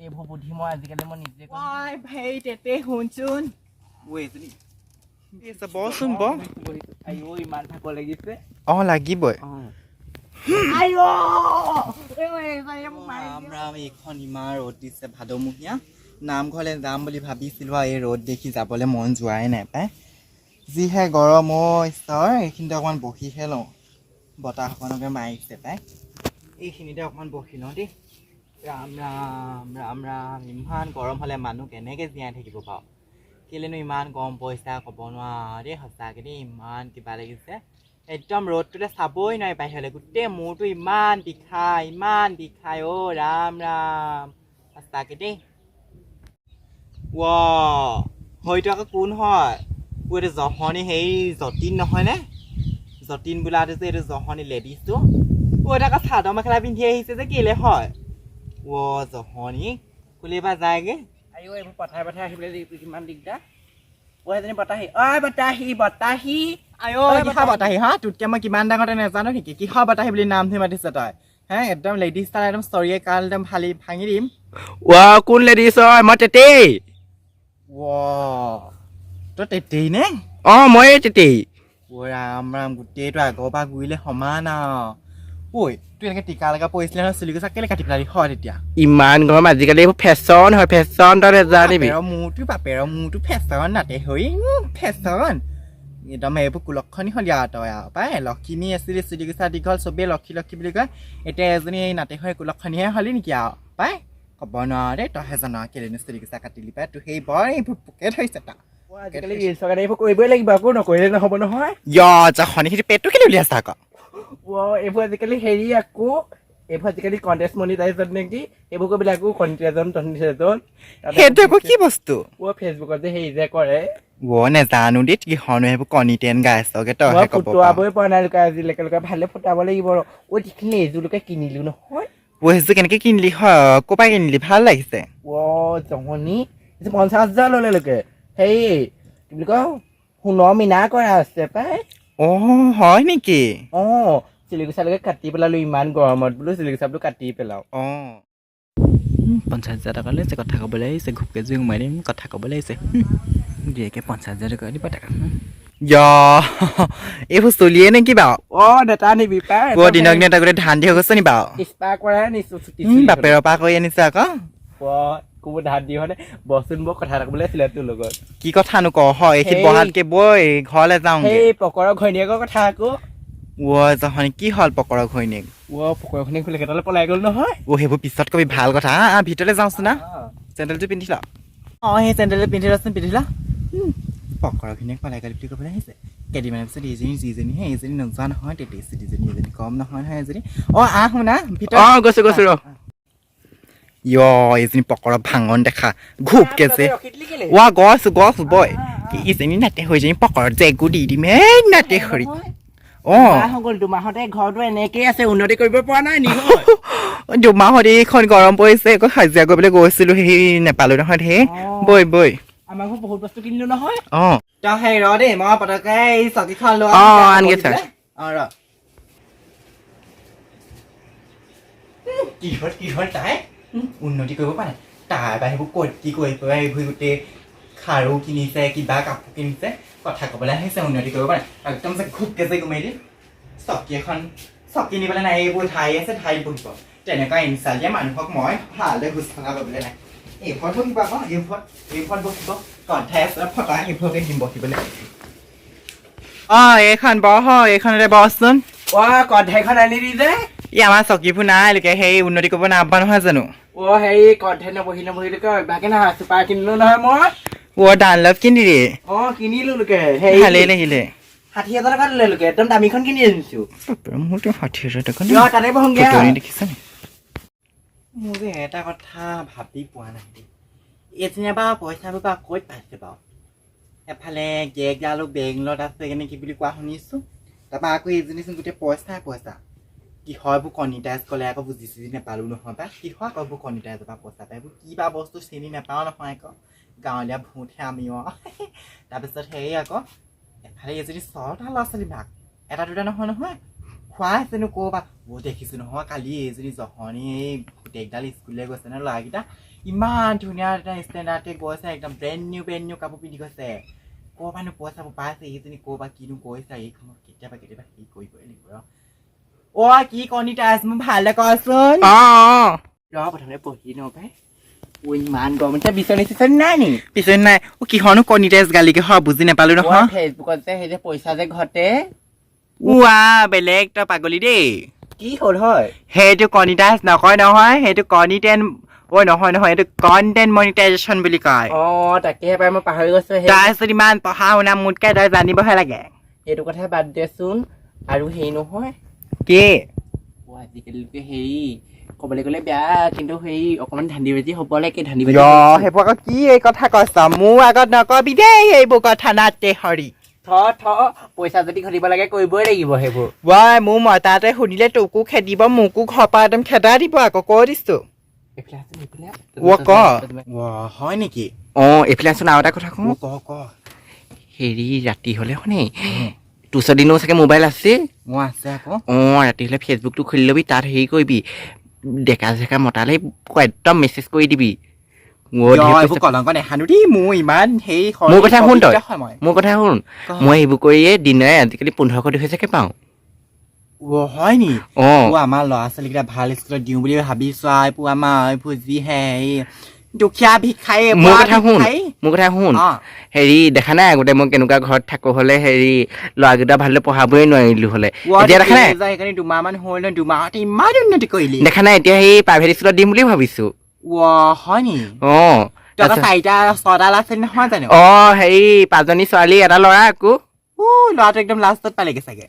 এই বুদ্ধি মই আজিকালি মই নিজে ওই ভাই তেতে শুনচোন ৱেই জনি এসা বসুন ব আইও ইমান ভাগৰ লাগিছে লাগিবই আইও আমৰা এখন ইমান ৰ'দ দিছে ভাদমহীয়া নামঘৰলৈ যাম বুলি ভাবিছিলো এই ৰ'দ দেখি যাবলৈ মন যোৱাই নাই পাই যিহে গৰম ঈশ্বৰ এইখিনিতে অকণমান বহিহে লওঁ বতাহ অকণকে মাৰিছে পাই এইখিনিতে অকণমান বহি লওঁ দেই ৰাম ৰাম ৰাম ৰাম ইমান গৰম হ'লে মানুহ কেনেকৈ জীয়াই থাকিব বাৰু কেলেনো ইমান গৰম পইচা ক'ব নোৱাৰা দেই সঁচাকৈ দেই ইমান কিবা লাগিছে একদম ৰ'দটোতে চাবই নোৱাৰি বাহিৰলৈ গোটেই মূৰটো ইমান বিষায় অ' ৰাম ৰাম সঁচাকৈ দেই হয়তো আকৌ কোন হয় এইটো জহনী হেৰি যতীন নহয়নে যতীন বোলাটো যে এইটো জহনী লেডিজটো এইটো আকৌ চাদৰ মেখেলা পিন্ধি আহিছে যে কেলে হয় জহনী কুলিবা যায়গৈ আইও এইবোৰ পথাই আহিবলৈ কিমান দিগদাৰ এজনী বতাহী কিহৰ বতাহী হা তোতকৈ মই কিমান ডাঙৰতে নাজানো নেকি কিহৰ বতাহী বুলি নাম ধৰি মাতিছে তই হে একদম লেডিজ তাৰ একদম ষ্টৰিয়ে কাল একদম ভাঙি দিম কোন লেডিজ হয় মই তেতেই তই তেতেই নে মই তেতেই ৰাম ৰাম গোটেইটো আগৰ পৰা ঘূৰিলে সমান ঐ তোৰ এনেকৈ টিকা লগা পৰিছিলে নহয় চুলি গছা কেলৈ কাটি পেলালি হয় তেতিয়া ইমান গৰম আজিকালি এইবোৰ ফেশ্বন হয় ফেশ্বন তই নেজানিবি বাপেৰৰ মূৰটো ফেশ্বন নাতে হৈ ফেশ্বন একদম এইবোৰ কুলক্ষণি সন্ধিয়া তই পাই লক্ষিমী আছিলি চুলি গছা দীঘল চবেই লক্ষী বুলি কয় এতিয়া এজনী এই নাতে হৈ কুলক্ষণিহে হ'লি নেকি পাই ক'ব নোৱাৰ দেই তইহে জান কেলেনো চুলি গছা কাটিলি পাই তোৰ সেই বৰ এইবোৰ পোকে থৈছে তাক আজিকালি এইবোৰ কৰিবই লাগিব আকৌ নকৰিলে নহ'ব নহয় জহনী সেইটো পেটটো কেলৈ উলিয়াইছে আকৌ এইবোৰ আজিকালি হেৰি আকৌ এইবোৰ আজিকালি কণ্টেষ্ট মনিটাইজত নেকি এইবোৰ কৰিবলৈ আকৌ কণ্টেজন সেইটো আকৌ কি বস্তু ফেচবুকত যে হেৰি যে কৰে নেজানো দেই কিহৰনো সেইবোৰ কণিতেন গাইছকে তইহে ক'ব ফুটাবই পৰা নাই লোকে আজিলৈকে ভালে ফুটাব লাগিব যিখিনি এইযোৰলৈকে কিনিলো নহয় সেইযোৰ কেনেকৈ কিনিলি হয় ক'ৰ পৰা কিনিলি ভাল লাগিছে জহনী 50,000 ল'লে লোকে হেৰি কি বুলি কয় সোণৰ মিনা কৰা আছে পাই হয় নেকি চিলিগুচালৈকে কাটি পেলালো ইমান গৰমত বোলো চিলিগুচাবোৰ কাটি পেলাও 50,000 টকা লৈছে কথা ক'বলৈ আহিছে ঘুপকে জুই সোমাই দিম কথা ক'বলৈ আহিছে দিয়েকে 50,000 টকা দিব টাকা এইবোৰ চলিয়ে নেকি বাৰু নেতা নিবি পাই দিনক দিনে গোটেই ধান দি হৈ গৈছে নি বাৰু স্পা কৰাই নিছো বাপেৰৰ পৰা কৰি আনিছে আকৌ ক'ব ধান দি হনে বচোন বৰ কথা এটা ক'বলৈ আছিলে তোৰ লগত কি কথানো ক হয় এইখিনি বহাতকে বৈ ঘৰলৈ যাওঁ এই পকৰৰ ঘৈণীয়েকৰ কথা আকৌ জহনী কি হ'ল পকৰৰ ঘৈণীয়েক পকৰৰ ঘৈণীয়েক কেইটালৈ পলাই গ'ল নহয় সেইবোৰ পিছত কবি ভাল কথা ভিতৰলৈ যাওঁচোন না চেণ্ডেলটো পিন্ধি ল সেই চেণ্ডেলটো পিন্ধি লচোন পিন্ধি ল পকৰৰ ঘৈণীয়েক পলাই গ'ল বুলি ক'বলৈ আহিছে কেইদিনমানৰ পিছত যিজনীহে এইজনী নোযোৱা নহয় তেতিয়া চিটিজনী এজনী কম নহয় এজনী শুনা ভিতৰত গৈছো ৰ এইজনী পকৰৰ ভাঙন দেখা ঘুপকে যে গছ বয় ইজনী নাতে হৈ জনী পকৰত যে একো দি দিম নাতে খৰি দুমাহতে ঘৰটো এনেকেই আছে উন্নতি কৰিব পৰা নাই নি দুমাহত এইখন গৰম পৰিছে আকৌ হাজিৰা কৰিবলৈ গৈছিলো সেই নেপালো নহয় সেই বৈ আমাৰ ঘৰত বহুত বস্তু কিনিলো নহয় তই সেই ৰ দেই মই পতকে এই চকীখন লোৱা কিহৰ তাই উন্নতি কৰিব পাৰে তাৰ পৰা সেইবোৰ কি কৰি পেলাই এইবোৰ গোটেই খাৰু কিনিছে কিবা কাপোৰ কিনিছে কথা ক'বলৈ আহিছে উন্নতি কৰিব পাৰে একদম যে ঘুপকে যে ঘুমাই দিয়ে চকী নিবলৈ নাই এইবোৰ ঠাই আছে ঠাইত বহিব তেনেকুৱা ইনচাল দিয়া মানুহক মই ভালদৰে ঘোচ থকা কৰিবলৈ নাই এইফৰত বহিব আকৌ এইফৰত বহিব কণ্ঠাই আছে ফটা এইবোৰকে দিম বহিবলৈ এইখন এইখনতে বহচোন কণ্ঠাইখন আনি দি যে আমাৰ চকীবোৰ নাই লোকে সেই উন্নতি কৰিব নাপাবা নহয় জানো হেৰি কণ্ঠাই নবহিলৈকে অভ্যাসে নহয় চুপাৰ কিনিলো নহয় মই ডানলভ কিনিলি কিনিলো লোকে ভালেই লাগিলে 60,000 টকা দিলে লোকে একদম দামীখন কিনি আনিছো মোৰতো 60,000 টকা তাতে বহংগে দেখিছা নি মোৰ যে এটা কথা ভাবি পোৱা নাই এইজনীয়ে বাৰু পইচাবোৰ বাৰু ক'ত পাইছে বাৰু এফালে গেগ আৰু বেংগলত আছে নেকি বুলি কোৱা শুনিছোঁ তাৰপৰা আকৌ এইজনীচোন গোটেই পইচা কিহৰবোৰ কণিটাইজ ক'লে আকৌ বুজি নাপালোঁ নহয় বা কিহৰ আকৌ এইবোৰ কণিটাইজৰ পৰা পইচা পায় এইবোৰ কি বা বস্তু চিনি নাপাওঁ নহয় আকৌ গাঁৱলীয়া ভূতহে আমিও তাৰপিছত হেৰি আকৌ এফালে এজনী 6টা ল'ৰা ছোৱালী ভাগ এটা দুটা নহয় খোৱা আছেনো ক'ৰবাত দেখিছোঁ নহয় কালি এইজনী জহনী এই পুতেকডাল স্কুললৈ গৈছে ন ল'ৰাকেইটা ইমান ধুনীয়া এটা ষ্টেণ্ডাৰ্ডে গৈছে একদম ব্ৰেণ্ড নিউ কাপোৰ পিন্ধি গৈছে ক'ৰ পৰানো পইচা পাইছে এইজনী ক'ৰ পৰা কিনো কৈছে এইখনত কেতিয়াবা হেৰি কৰিবই লাগিব কি কণীটা আছে মোক ভালদৰে কচোন প্ৰথমে পঢ়ি ন পাই ইমান গৰম এতিয়া বিচনী নাই নি পিছনি নাই কিহৰনো কণী তেজ গালিকে বুজি নাপালো নহয় ফেচবুকত যে সেই যে পইচা যে ঘটে বেলেগ তই পাগলী দেই কি হ'ল হয় সেইটো কণিটাইজ নকয় নহয় সেইটো কণিটেন নহয় এইটো কণ্টেণ্ট মনিটাইজেশ্যন বুলি কয় তাকেহে পাই মই পাহৰি গৈছো তাৰপিছত ইমান পঢ়া শুনা মোতকে তই জানিবহে লাগে সেইটো কথা বাদ দেচোন আৰু হেৰি নহয় কি আজিকালিকে হেৰি ক'বলৈ গ'লে বেয়া কিন্তু হেৰি অকণমান ধান্দি বাজি হ'ব লাগে ধান্দি বাজি সেইবোৰ আকৌ কি এই কথা কৈছ মোৰ আগত নকবি দেই এইবোৰ কথা নাতে হৰি পইচা যদি ঘটিব লাগে কৰিবই লাগিব সেইবোৰ মোৰ মতাতে শুনিলে তোকো খেদিব মোকো ঘৰ পৰা একদম খেদাই দিব আকৌ কৈ দিছো হয় নেকি এইফালে আছোন আৰু এটা কথা ক হেৰি ৰাতি হলে শুনে তোৰ দিনো চাগে মোবাইল আছে মোৰ আছে আকৌ ৰাতি হলে ফেচবুকটো খুলি ল'বি তাত হেৰি কৰিবি ডেকা জেকা মতালে একদম মেছেজ কৰি দিবি কলংক নেখানো দেই মোৰ ইমান হেৰি মোৰ কথা শুন তই মোৰ কথা শুন মই এইবোৰ কৰিয়ে দিনে আজিকালি 1500-2000 পাওঁ হয় নি আমাৰ ল'ৰা ছোৱালীকেইটা ভাল স্কুলত দিওঁ বুলি ভাবিছো আমাৰ যিহে দুখীয়া ভিক্ষাৰী মোৰ কথা শুন হেৰি দেখা নাই আগতে মই কেনেকুৱা ঘৰত থাকো হলে হেৰি ল'ৰাকেইটা ভালদৰে পঢ়াবই নোৱাৰিলো হলে এতিয়া দেখা নাই সেইকাৰণে 2 মাহমান হ'ল ন 2 মাহতে ইমান উন্নতি কৰিলি দেখা নাই এতিয়া সেই প্ৰাইভেট স্কুলত দিম বুলি ভাবিছো হয় নি চাৰিটা 6টা ল'ৰা ছোৱালী নহয় জানো হেৰি 5জনী ছোৱালী এটা ল'ৰা আকৌ ল'ৰাটো একদম লাষ্টত পালেগে চাগে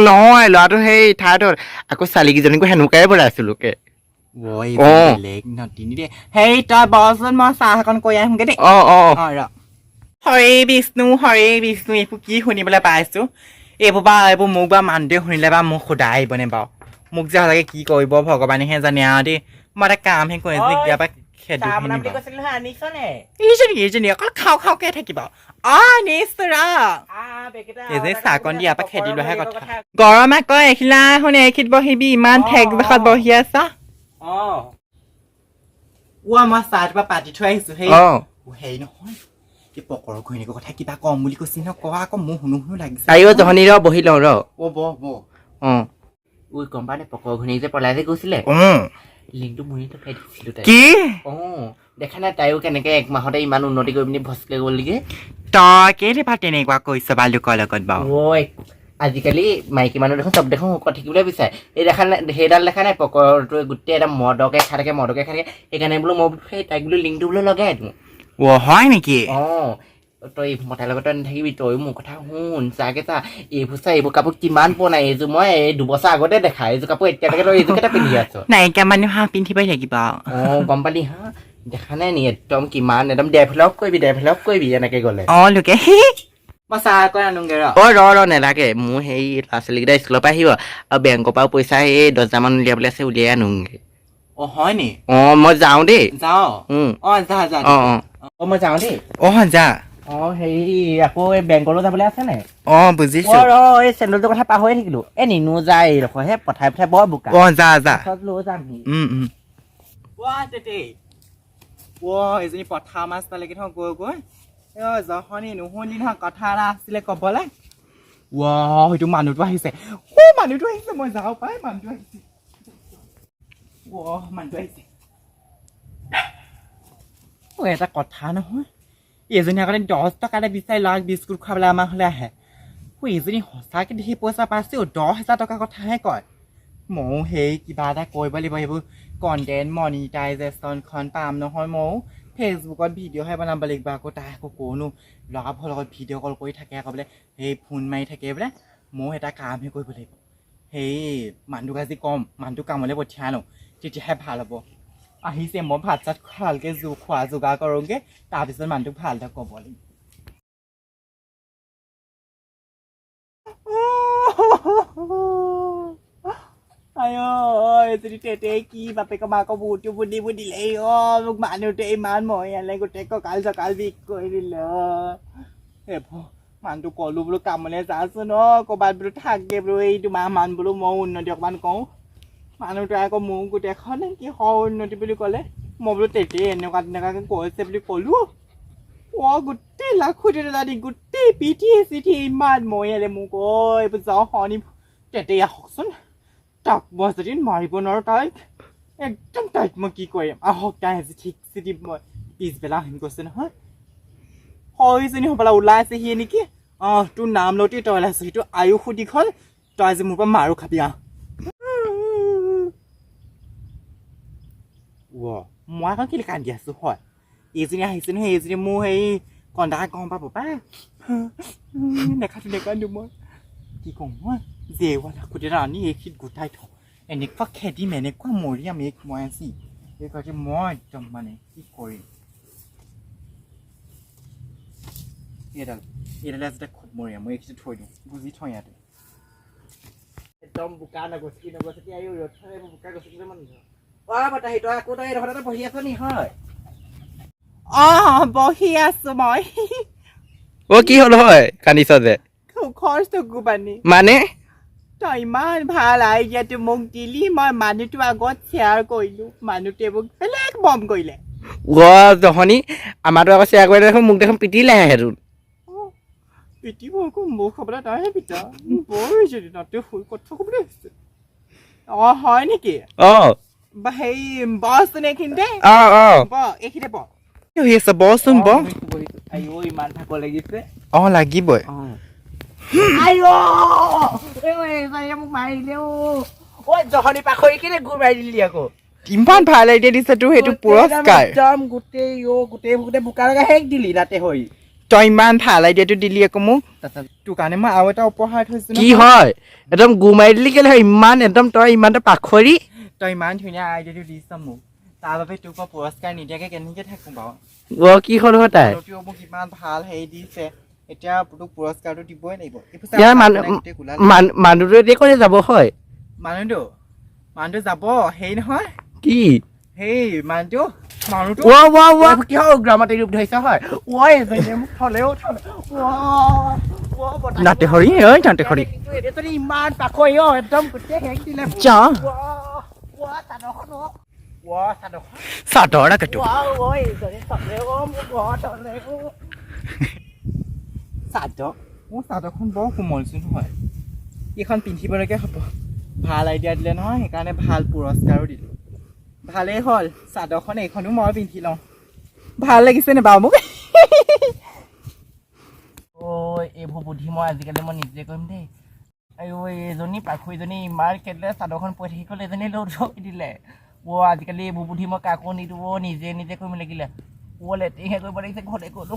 নহয় ল'ৰাটো সেই থাৰ্ডত আকৌ ছোৱালীকেইজনীকো সেনেকুৱাই বনাইছো লোকে হেৰি তই বচোন মই চাহ অকণ কৈ আহিমগে দেই হৰে বিষ্ণু এইবোৰ কি শুনিবলৈ পাইছো এইবোৰ মোক বা মানুহটোৱে শুনিলে বা মোক সোধাই আহিবনে বাৰু মোক যে সঁচাকে কি কৰিব ভগৱানেহে জানে আৰু দেই মই এটা কামহে কৰিছো কেতিয়াবা খেদি অকল খাওঁকে থাকিব চাহকণ দিয়াৰ পৰা খেদি লোৱাহে কথা গৰম আকৌ এইখিলা শুনে এইখিত বহিবি ইমান ঠেক জেগাত বহি আছা মই চাহটোৰ পৰা পাতি থৈ আহিছো হেৰি নহয় এই পকৰৰ ঘৈণীয়েকৰ কথা কিবা কম বুলি কৈছি ন কোৱা আকৌ মোৰ শুনো লাগিছে জহনী বহি লওঁ গম পা নে পকৰ ঘৈণীয়েক যে পলাই যে গৈছিলে লিংকটো মুৰি টকাই দিছিলো তাই কি দেখা নাই তাইও কেনেকে 1 মাহতে ইমান উন্নতি কৰি পিনি ভচকে গ'লগে তই কেলেবা তেনেকুৱা কৈছ বালুকৰ লগত বাৰু আজিকালি মাইকী মানুহ দেখোন চব দেখোন শকত থাকিবলৈ বিচাৰে এই দেখা নাই সেইডাল দেখা নাই পকৰটোৱে গোটেই এটা মদকে খাই থাকে সেইকাৰণে বোলো মই সেই তাইক বোলো লিংকটো বোলো লগাই দিওঁ হয় নেকি তই মতাৰ লগত নাথাকিবি তই মোৰ কথা শুন চাগে চা এইবোৰ কাপোৰ কিমান পোৱা নাই এইযোৰ মই 2 বছৰ আগতে দেখা এইযোৰ কাপোৰ এতিয়ালৈকে তই এইযোৰকেইটা পিন্ধি আছ নাইকিয়া মানুহ পিন্ধিবই লাগিব গম পালি দেখা নাই নি একদম কিমান একদম ডেভেলপ কৰিবি এনেকে গ'লে লোকে মই চাহ কৈ আনোগে ৰ নেলাগে মোৰ সেই ল'ৰা ছোৱালীকেইটা স্কুলৰ পৰা আহিব আৰু বেংকৰ পৰাও পইচা এই 10,000 মান উলিয়াবলৈ আছে উলিয়াই আনোগে হয় নি মই যাওঁ দেই মই যাওঁ দেই যা হেৰি আকৌ এই বেংকলৈ যাবলৈ আছে নে বুজিছো এই চেণ্ডেলটোৰ কথা পাহৰি থাকিলো নিনো যায় হে পঠাই বৰ বোকা যা লৈ যাম এজনী পথাৰ মাছ পালেগে নহয় গৈ জহনী নুশুনি নহয় কথা এটা আছিলে কবলৈ সেইটো মানুহটো আহিছে মই যাওঁ পাই মানুহটো আহিছে এটা কথা নহয় এজনী আগতে 10 টকা এটা বিচাৰি ল'ৰাক বিস্কুট খুৱাবলৈ আমাৰ হ'লে আহে এজনী সঁচাকৈ দেখি পইচা পাইছে 10,000 টকাৰ কথাহে কয় ময়ো সেই কিবা এটা কৰিব লাগিব এইবোৰ কণ্টেণ্ট মনিটাইজেশ্যনখন পাম নহয় ময়ো ফেচবুকত ভিডিঅ'হে বনাব লাগিব আকৌ তাই আকৌ কোনো ল'ৰাবোৰৰ লগত ভিডিঅ' কল কৰি থাকে আকৌ বোলে সেই ফোন মাৰি থাকে বোলে ময়ো এটা কামহে কৰিব লাগিব সেই মানুহটোক আজি কম মানুহটোক কামলৈ পঠিয়াই লওঁ তেতিয়াহে ভাল হ'ব আহিছে মই ভাত চাত ভালকৈ খোৱা যোগাৰ কৰোঁগৈ তাৰপিছত মানুহটোক ভালদৰে ক'ব লাগিব এজনী তেতে কি বাপেকৰ মাকৰ বহুতো বুদ্ধিবোৰ দিলে মোক মানুহটোৱে ইমান মহিয়ালে গোটেই কঁকাল চকাল বিষ কৰি দিলে মানুহটো ক'লো বোলো কামলৈ যাচোন ক'ৰবাত বোলো থাকে বোলো এই 2 মাহমান বোলো মই উন্নতি অকণমান কৰোঁ মানুহটোৱে আকৌ মোক গোটেইখন কি হয় উন্নতি বুলি ক'লে মই বোলো তেতিয়া এনেকুৱাকে কৈছে বুলি ক'লো গোটেই লাখুটি দাদি গোটেই পিঠি চিঠি ইমান মৰিয়ালে মোক এইবোৰ যাওঁ শনি তেতিয়া আহকচোন তাক মই যদি মাৰিব নোৱাৰোঁ তাইক একদম তাইক মই কি কৰিম আহক তাই আজি ঠিক চিঠি মই পিছবেলা আহিম কৈছে নহয় হয়জনী হ'বলা ওলাই আছে সি নেকি তোৰ নাম লওঁতে তই ওলাইছ সেইটো আয়ুস দীঘল তই আজি মোৰ পৰা মাৰো খাবি মই আকৌ কেলৈ কান্দি আছো হয় এইজনী আহিছে নহয় এইজনী মোৰ সেই কন্দাকে গম পাব পাই নেকান্দো মই কি কওঁ মই জেৱালা খুটিৰা আনি এইখিনিত গোটাই থওঁ এনেকুৱা খেদিম এনেকুৱা মৰিয়াম এইক মই আজি এইগৰাকী মই একদম মানে কি কৰিম এইডালে আজি খুব মৰিয়াম মই এইখিনি থৈ দিওঁ বুজি থওঁ ইয়াতে একদম বোকা নগছি বোকা গছি তই আকৌ তই এডোখৰতে বহি আছ নি হয় বহি আছো মই কি হ'ল হয় কান্দিছ যে খৰচ পানী মানে তই ইমান ভাল আইডিয়াটো মোক দিলি মই মানুহটো আগত শ্বেয়াৰ কৰিলো মানুহটোৱে মোক বেলেগ বম কৰিলে জহনি আমাৰতো আকৌ শ্বেয়াৰ কৰিলে দেখোন মোক দেখোন পিটিলেহে সেইটোত পিটিব আকৌ মোক হ'বলৈ তইহে পিতা বৰ যদি তাতে শুই কথা ক'বলৈ আহিছে হয় নেকি হেৰি বচোন এইখিনিতে এইখিনিতে বচোন ইমান ভাগৰ লাগিছে লাগিবই মোক মাৰিলে জহনি পাখৰি কেনে গুৰ মাৰি দিলি আকৌ ইমান ভাল আইডিয়া দিছে তোৰ সেইটো পুৰস্কাৰ গোটেই বোকা লগা শেষ দিলি তাতে হৈ তই ইমান ভাল আইডিয়াটো দিলি আকৌ মোক তোৰ কাৰণে মই আৰু এটা উপহাৰ থৈছো কি হয় একদম গু মাৰি দিলি কেলে হয় ইমান একদম তই ইমান পাখৰি তই ইমান ধুনীয়া আইডিয়াটো দিছ মোক তাৰ বাবে তোক মই পুৰস্কাৰ নিদিয়াকে কেনেকে থাকো বাৰু কি হ'ল হয় তাই মোক ইমান ভাল হেৰি দিছে এতিয়া তোক পুৰস্কাৰটো দিবই লাগিব মানুহটো এতিয়া ক'লে যাব হয় মানুহটো যাব হেৰি নহয় কি সেই মানুহটো কিয় গ্ৰামাটিক ৰূপ ধৰিছে হয় নাতে হৰি নাতে হৰি ইমান পাখৰি একদম গোটেই শেষ দিলে চাদৰ কাটো মোৰ চাদৰখন বৰ কোমলচোন নহয় এইখন পিন্ধিবলৈকে হ'ব ভাল আইডিয়া দিলে নহয় সেইকাৰণে ভাল পুৰস্কাৰো দিলোঁ ভালেই হ'ল চাদৰখন এইখনো মই পিন্ধি লওঁ ভাল লাগিছে নে বাৰু মোক এইবোৰ বুদ্ধি মই আজিকালি মই নিজে কৰিম দেই এইজনী পাখুৰীজনী ইমান খেদিলে চাদৰখন পৰি থাকি গ'ল এজনী লৈ দিলে আজিকালি এইবোৰ বুদ্ধি মই কাকো নিদিওঁ নিজে কৰিম লাগিলে লেট্ৰিনহে কৰিব লাগিছে ঘৰতে গ'লো